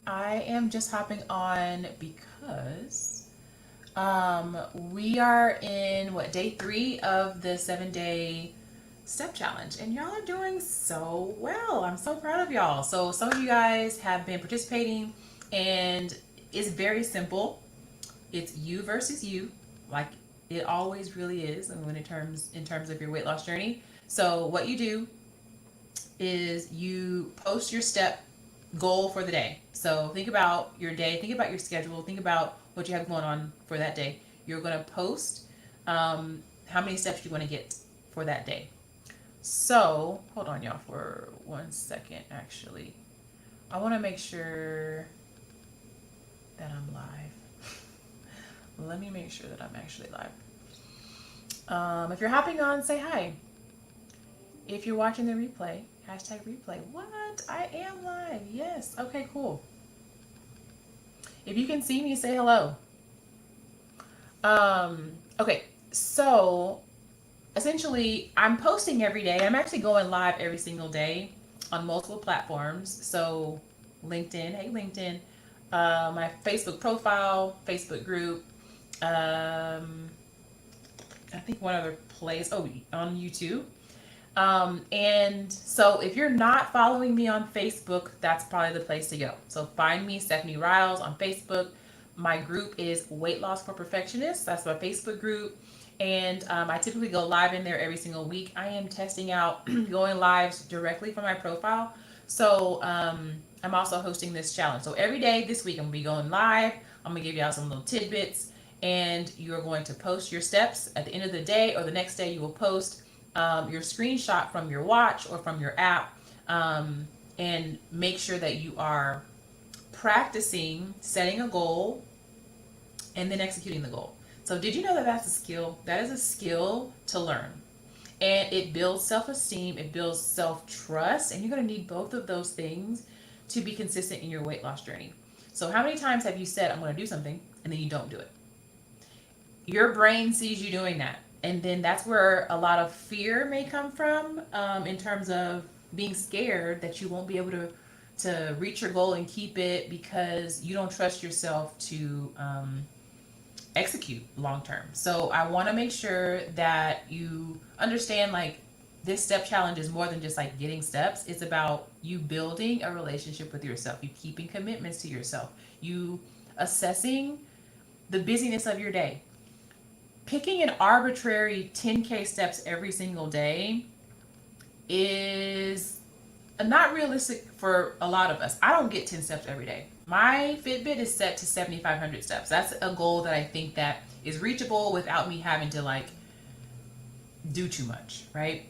I am just hopping on because we are in what, day 3 of the 7-day step challenge, and y'all are doing so well. I'm so proud of y'all. So some of you guys have been participating, and it's very simple. It's you versus you, like it always really is, and when in terms of your weight loss journey. So what you do is you post your step goal for the day. So think about your day, think about your schedule, think about what you have going on for that day. You're going to post how many steps you want to get for that day. So hold on, y'all, for 1 second. Actually, I want to make sure that I'm live. Let me make sure that I'm actually live. If you're hopping on, say hi. If you're watching the replay, hashtag replay. What? I am live. Yes. Okay, cool. If you can see me, say hello. Okay, so essentially, I'm posting every day. I'm actually going live every single day on multiple platforms. So, LinkedIn, hey, LinkedIn, my Facebook profile, Facebook group, um, I think one other place, oh, on YouTube. And so if you're not following me on Facebook, that's probably the place to go. So find me, Stephanie Riles, on Facebook. My group is Weight Loss for Perfectionists. That's my Facebook group. And I typically go live in there every single week. I am testing out going lives directly from my profile. So I'm also hosting this challenge. So every day this week, I'm going to be going live. I'm going to give y'all some little tidbits. And you're going to post your steps at the end of the day, or the next day you will post your screenshot from your watch or from your app, and make sure that you are practicing setting a goal and then executing the goal. So, did you know that that's a skill? That is a skill to learn. And it builds self esteem, it builds self trust, and you're going to need both of those things to be consistent in your weight loss journey. So, how many times have you said, I'm going to do something, and then you don't do it? Your brain sees you doing that, and then that's where a lot of fear may come from, in terms of being scared that you won't be able to reach your goal and keep it because you don't trust yourself to execute long term. So I want to make sure that you understand, like, this step challenge is more than just like getting steps. It's about you building a relationship with yourself, you keeping commitments to yourself, you assessing the busyness of your day. Picking an arbitrary 10K steps every single day is not realistic for a lot of us. I don't get 10 steps every day. My Fitbit is set to 7,500 steps. That's a goal that I think that is reachable without me having to like do too much, right?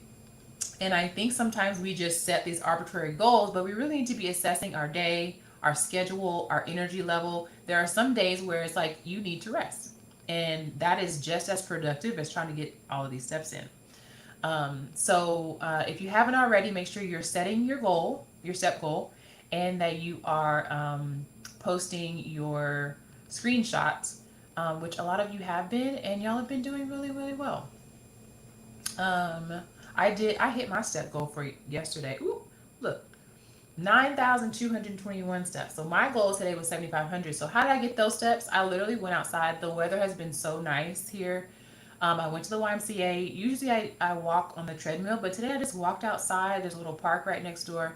And I think sometimes we just set these arbitrary goals, but we really need to be assessing our day, our schedule, our energy level. There are some days where it's like you need to rest. And that is just as productive as trying to get all of these steps in. So if you haven't already, make sure you're setting your goal, your step goal, and that you are posting your screenshots, which a lot of you have been, and y'all have been doing really, really well. Um, I hit my step goal for yesterday. Ooh, look, 9,221 steps. So my goal today was 7,500. So how did I get those steps? I literally went outside. The weather has been so nice here. I went to the YMCA. Usually I walk on the treadmill, but today I just walked outside. There's a little park right next door.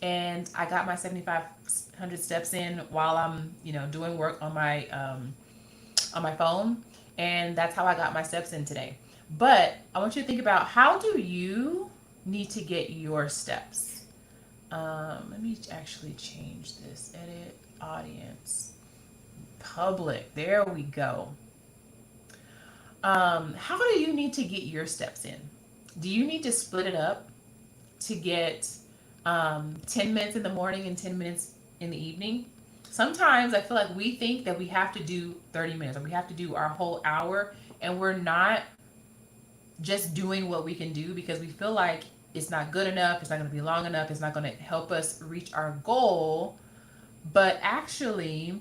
And I got my 7,500 steps in while I'm, doing work on my phone. And that's how I got my steps in today. But I want you to think about, how do you need to get your steps? Let me actually change this. Edit audience. Public. There we go. How do you need to get your steps in? Do you need to split it up to get 10 minutes in the morning and 10 minutes in the evening? Sometimes I feel like we think that we have to do 30 minutes or we have to do our whole hour, and we're not just doing what we can do because we feel like it's not good enough, it's not going to be long enough, it's not going to help us reach our goal. But actually,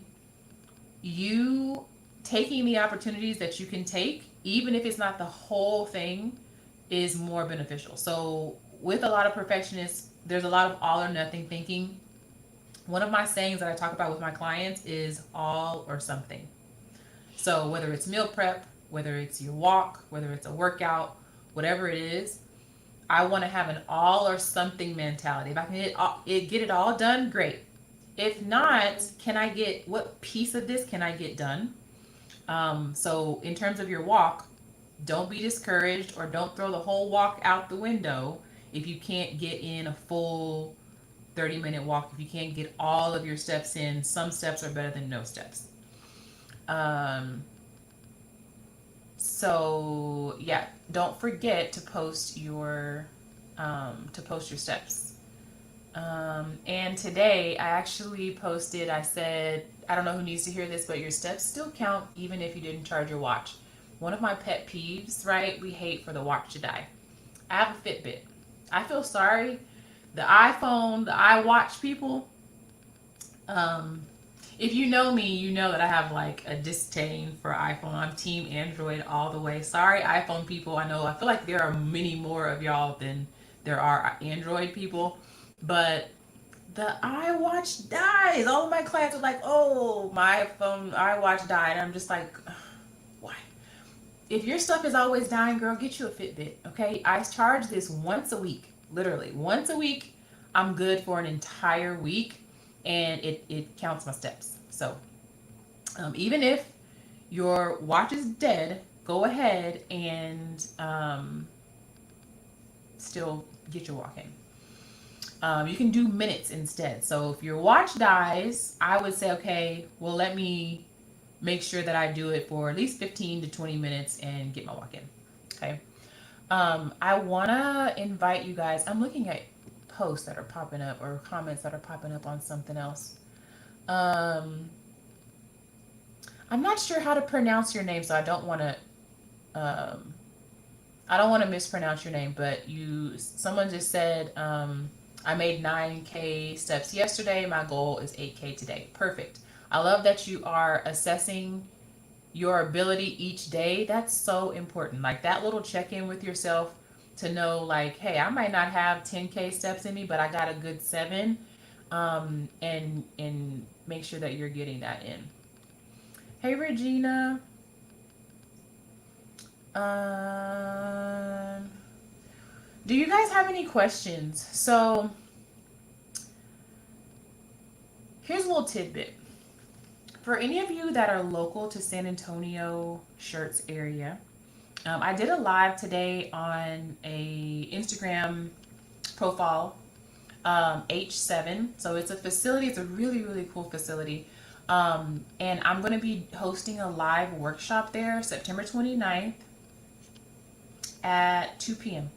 you taking the opportunities that you can take, even if it's not the whole thing, is more beneficial. So, with a lot of perfectionists, there's a lot of all or nothing thinking. One of my sayings that I talk about with my clients is all or something. So whether it's meal prep, whether it's your walk, whether it's a workout, whatever it is, I want to have an all or something mentality. If I can get it all done, great. If not, can I get what piece of this can I get done? So in terms of your walk, don't be discouraged or don't throw the whole walk out the window if you can't get in a full 30-minute walk. If you can't get all of your steps in, some steps are better than no steps. Um, so yeah, don't forget to post your steps. And today I actually posted. I said, I don't know who needs to hear this, but your steps still count even if you didn't charge your watch. One of my pet peeves, right? We hate for the watch to die. I have a Fitbit. I feel sorry. The iPhone, the iWatch people. Um, if you know me, you know that I have like a disdain for iPhone. I'm team Android all the way. Sorry, iPhone people. I know I feel like there are many more of y'all than there are Android people, but the iWatch dies. All of my clients are like, "Oh, my iPhone iWatch died." And I'm just like, "Why?" If your stuff is always dying, girl, get you a Fitbit, okay? I charge this once a week, literally once a week. I'm good for an entire week, and it counts my steps. So even if your watch is dead, go ahead and still get your walk in. You can do minutes instead. So if your watch dies, I would say, okay, well, let me make sure that I do it for at least 15 to 20 minutes and get my walk in. Okay. I want to invite you guys. I'm looking at posts that are popping up or comments that are popping up on something else. Um, I'm not sure how to pronounce your name, so um, I don't want to mispronounce your name, but someone just said, I made 9K steps yesterday. My goal is 8K today. Perfect. I love that you are assessing your ability each day. That's so important. Like that little check in with yourself to know, like, hey, I might not have 10K steps in me, but I got a good seven. And make sure that you're getting that in. Hey, Regina. Um, do you guys have any questions? So here's a little tidbit. For any of you that are local to San Antonio, Shirts area, I did a live today on a Instagram profile, H7. So it's a facility. It's a really, really cool facility. And I'm going to be hosting a live workshop there September 29th at 2 p.m.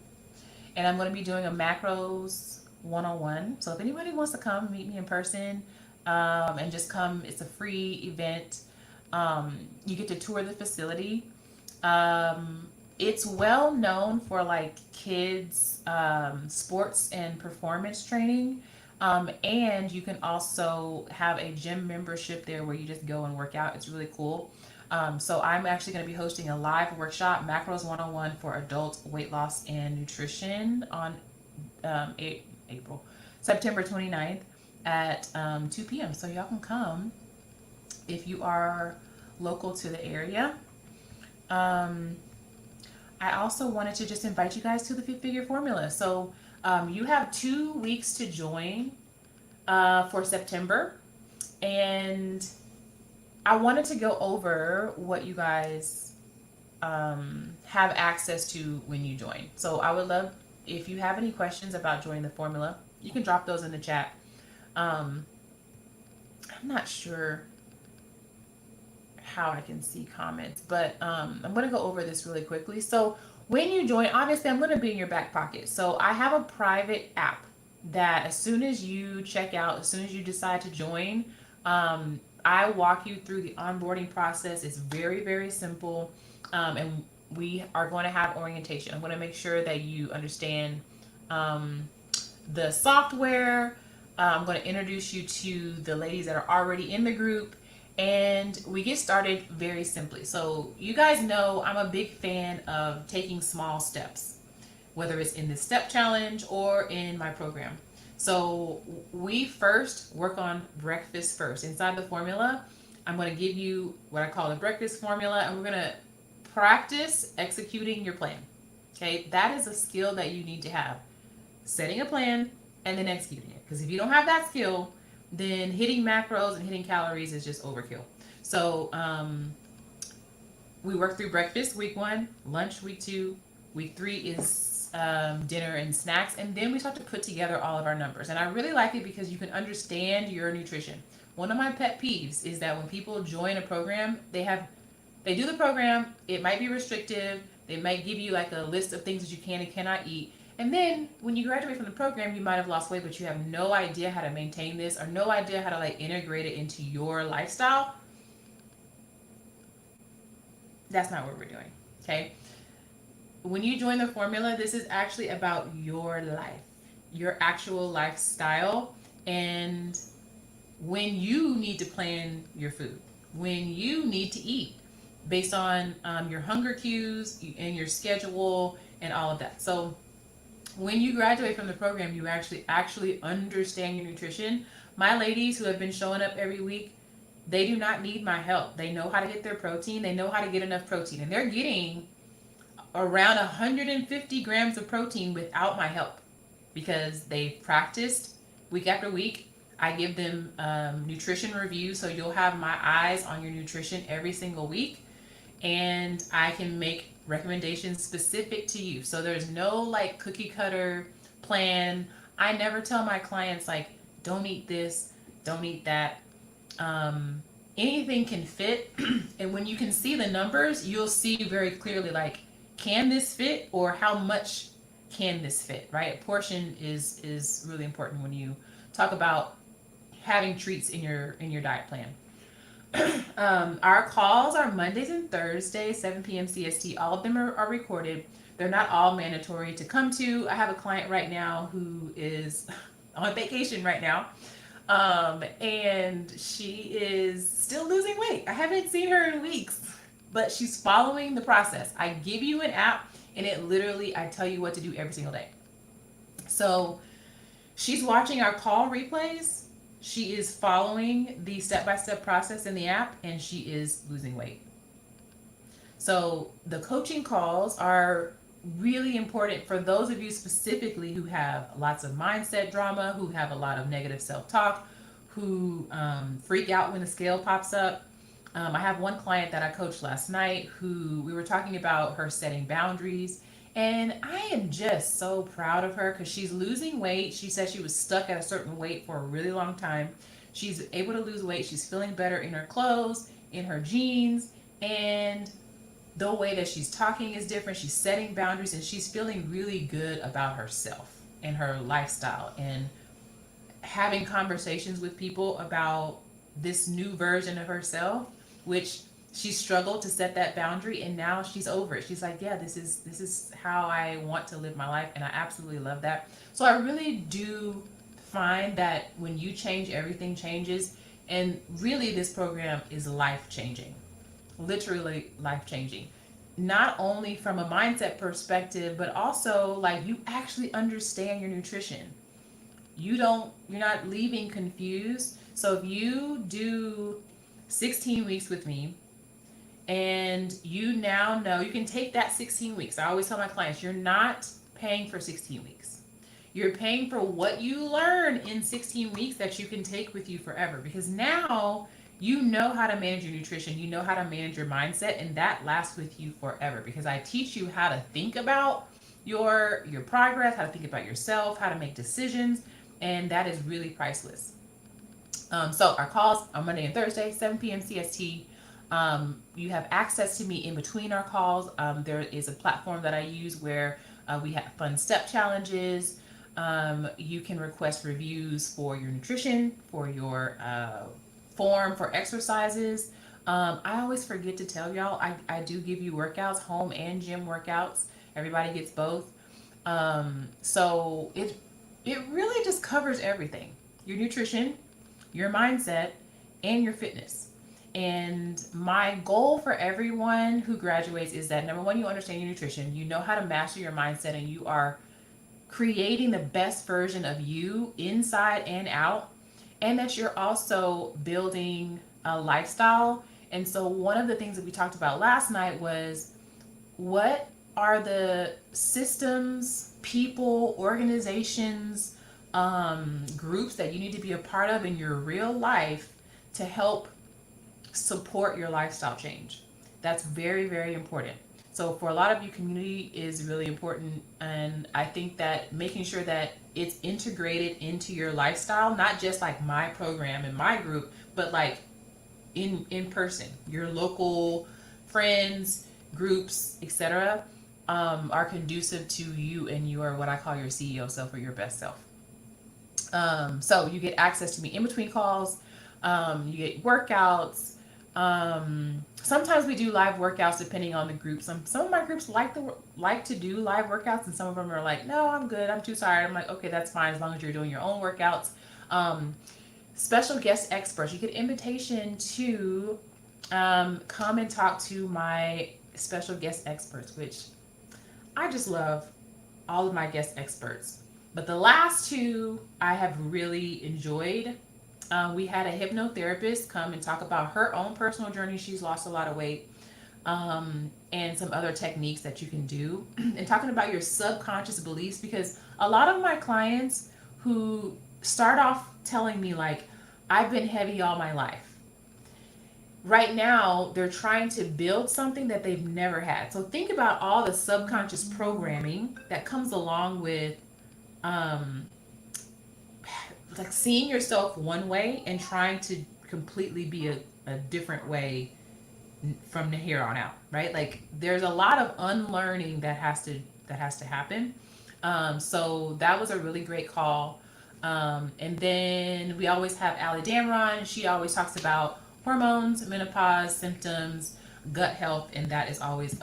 And I'm going to be doing a macros one-on-one. So if anybody wants to come meet me in person, and just come, it's a free event. You get to tour the facility. It's well known for like kids sports and performance training. And you can also have a gym membership there where you just go and work out. It's really cool. So I'm actually going to be hosting a live workshop, Macros 101 for adult weight loss and nutrition on April, September 29th at 2 p.m. So y'all can come if you are local to the area. I also wanted to just invite you guys to the Fit Figure Formula. So you have 2 weeks to join for September. And I wanted to go over what you guys have access to when you join. So I would love, if you have any questions about joining the formula, you can drop those in the chat. I'm not sure how I can see comments, but I'm going to go over this really quickly. So when you join, obviously I'm going to be in your back pocket. So I have a private app that as soon as you check out, as soon as you decide to join, I walk you through the onboarding process. It's very, very simple. And we are going to have orientation. I'm going to make sure that you understand the software. I'm going to introduce you to the ladies that are already in the group, and we get started very simply. So you guys know I'm a big fan of taking small steps, whether it's in the step challenge or in my program. So we first work on breakfast first. Inside the formula, I'm going to give you what I call the breakfast formula, and we're going to practice executing your plan. Okay, that is a skill that you need to have, setting a plan and then executing it. Because if you don't have that skill, then hitting macros and hitting calories is just overkill. So we work through breakfast week one, lunch week two, week three is dinner and snacks, and then we start to put together all of our numbers. And I really like it because you can understand your nutrition. One of my pet peeves is that when people join a program, they do the program, it might be restrictive, they might give you like a list of things that you can and cannot eat. And then when you graduate from the program, you might have lost weight, but you have no idea how to maintain this or no idea how to like integrate it into your lifestyle. That's not what we're doing. Okay. When you join the formula, this is actually about your life, your actual lifestyle, and when you need to plan your food, when you need to eat based on your hunger cues and your schedule and all of that. So when you graduate from the program, you actually understand your nutrition. My ladies who have been showing up every week, they do not need my help. They know how to get their protein. They know how to get enough protein, and they're getting around 150 grams of protein without my help because they've practiced week after week. I give them nutrition reviews, so you'll have my eyes on your nutrition every single week, and I can make recommendations specific to you. So there's no like cookie cutter plan. I never tell my clients like, don't eat this, don't eat that. Anything can fit, and when you can see the numbers, you'll see very clearly like, can this fit or how much can this fit, right? Portion is really important when you talk about having treats in your diet plan. Our calls are Mondays and Thursdays, 7 p.m. CST. All of them are recorded. They're not all mandatory to come to. I have a client right now who is on vacation right now. And she is still losing weight. I haven't seen her in weeks, but she's following the process. I give you an app and it literally, I tell you what to do every single day. So she's watching our call replays. She is following the step-by-step process in the app and she is losing weight. So the coaching calls are really important for those of you specifically who have lots of mindset drama, who have a lot of negative self-talk, who freak out when the scale pops up. I have one client that I coached last night who we were talking about her setting boundaries. And I am just so proud of her because she's losing weight. She said she was stuck at a certain weight for a really long time. She's able to lose weight. She's feeling better in her clothes, in her jeans, and the way that she's talking is different. She's setting boundaries and she's feeling really good about herself and her lifestyle and having conversations with people about this new version of herself, which she struggled to set that boundary and now she's over it. She's like, yeah, this is how I want to live my life, and I absolutely love that. So I really do find that when you change, everything changes, and really this program is life changing, literally life changing, not only from a mindset perspective but also like you actually understand your nutrition. You're not leaving confused. So if you do 16 weeks with me and you now know, you can take that 16 weeks. I always tell my clients, you're not paying for 16 weeks. You're paying for what you learn in 16 weeks that you can take with you forever, because now you know how to manage your nutrition, you know how to manage your mindset, and that lasts with you forever because I teach you how to think about your progress, how to think about yourself, how to make decisions, and that is really priceless. So our calls on Monday and Thursday, 7 p.m. CST. You have access to me in between our calls. There is a platform that I use where we have fun step challenges. You can request reviews for your nutrition, for your form, for exercises. I always forget to tell y'all, I do give you workouts, home and gym workouts. Everybody gets both. So it really just covers everything: your nutrition, your mindset, and your fitness. And my goal for everyone who graduates is that number one, you understand your nutrition, you know how to master your mindset, and you are creating the best version of you inside and out, and that you're also building a lifestyle. And so, one of the things that we talked about last night was what are the systems, people, organizations, groups that you need to be a part of in your real life to help support your lifestyle change. That's very, very important. So for a lot of you, community is really important, and I think that making sure that it's integrated into your lifestyle, not just like my program and my group, but like in person, your local friends, groups, etc., are conducive to you and your what I call your CEO self or your best self. So you get access to me in between calls. You get workouts. Sometimes we do live workouts depending on the group. Some of my groups like to do live workouts, and some of them are like, no, I'm good. I'm too tired. I'm like, okay, that's fine as long as you're doing your own workouts. Um, Special guest experts. You get invitation to come and talk to my special guest experts, which I just love all of my guest experts. But the last two I have really enjoyed. We had a hypnotherapist come and talk about her own personal journey. She's lost a lot of weight, and some other techniques that you can do, and talking about your subconscious beliefs. Because a lot of my clients who start off telling me, like, I've been heavy all my life. Right now, they're trying to build something that they've never had. So think about all the subconscious programming that comes along with um, like seeing yourself one way and trying to completely be a different way from here on out, right? Like there's a lot of unlearning that has to happen. So that was a really great call. And then we always have Allie Damron. She always talks about hormones, menopause symptoms, gut health, and that is always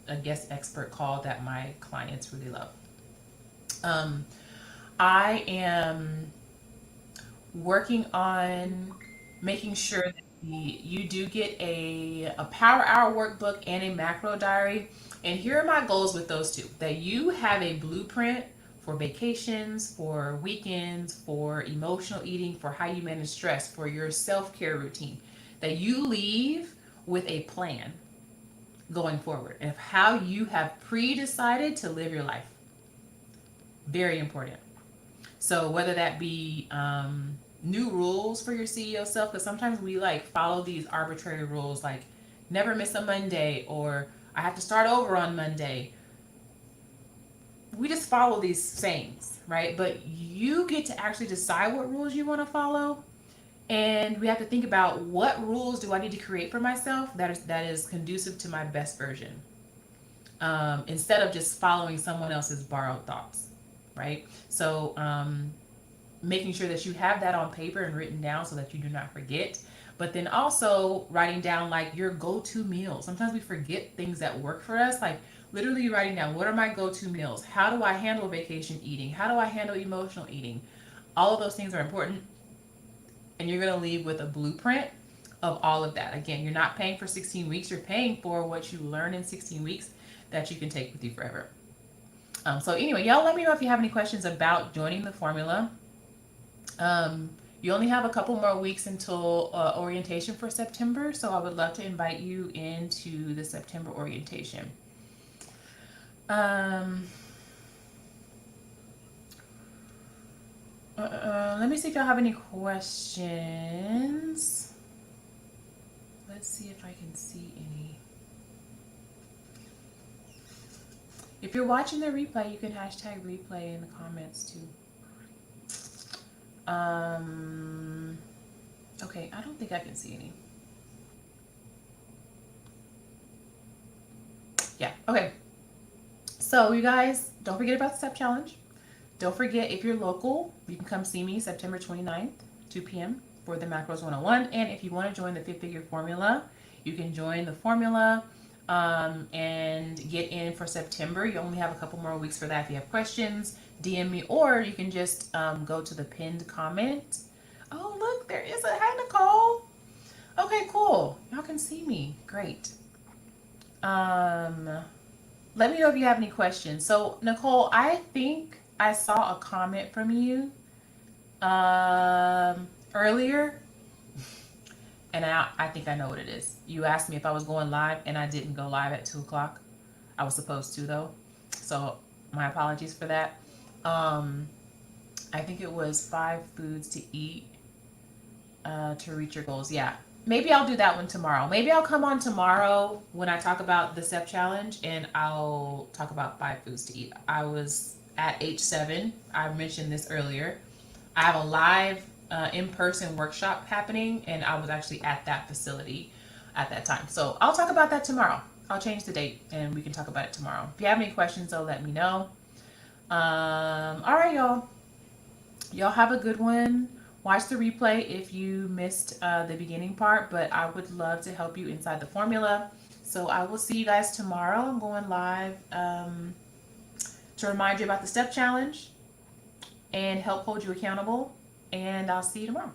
a guest expert call that my clients really love. Um, I am working on making sure that you do get a power hour workbook and a macro diary. And here are my goals with those two: that you have a blueprint for vacations, for weekends, for emotional eating, for how you manage stress, for your self-care routine, that you leave with a plan going forward of how you have pre-decided to live your life. Very important. So whether that be new rules for your CEO self, because sometimes we like follow these arbitrary rules, like never miss a Monday, or I have to start over on Monday. We just follow these sayings, right? But you get to actually decide what rules you want to follow, and we have to think about what rules do I need to create for myself that is conducive to my best version, instead of just following someone else's borrowed thoughts, right? So making sure that you have that on paper and written down so that you do not forget. But then also writing down like your go-to meals. Sometimes we forget things that work for us. Like literally writing down, what are my go-to meals? How do I handle vacation eating? How do I handle emotional eating? All of those things are important. And you're going to leave with a blueprint of all of that. Again, you're not paying for 16 weeks. You're paying for what you learn in 16 weeks that you can take with you forever. So anyway, y'all let me know if you have any questions about joining the formula. You only have a couple more weeks until orientation for September, so I would love to invite you into the September orientation. Um, Let me see if y'all have any questions. Let's see if I can see any. If you're watching the replay, you can hashtag replay in the comments too. Um, okay, I don't think I can see any. Yeah, okay. So you guys, don't forget about the step challenge. Don't forget, if you're local, you can come see me September 29th, 2 p.m. for the Macros 101. And if you want to join the Fit Figure Formula, you can join the formula and get in for September. You only have a couple more weeks for that. If you have questions, DM me, or you can just go to the pinned comment. Oh, look, there is a hi, Nicole. Okay, cool. Y'all can see me. Great. Um, Let me know if you have any questions. So, Nicole, I think I saw a comment from you earlier, and I think I know what it is. You asked me if I was going live, and I didn't go live at 2 o'clock. I was supposed to though, so my apologies for that. Um, I think it was 5 foods to eat to reach your goals. Yeah, maybe I'll do that one tomorrow. Maybe I'll come on tomorrow when I talk about the step challenge, and I'll talk about 5 foods to eat. I was at H7. I mentioned this earlier. I have a live in-person workshop happening, and I was actually at that facility at that time. So I'll talk about that tomorrow. I'll change the date, and we can talk about it tomorrow. If you have any questions, though, let me know. All right, y'all. Y'all have a good one. Watch the replay if you missed the beginning part, but I would love to help you inside the formula. So I will see you guys tomorrow. I'm going live to remind you about the step challenge and help hold you accountable. And I'll see you tomorrow.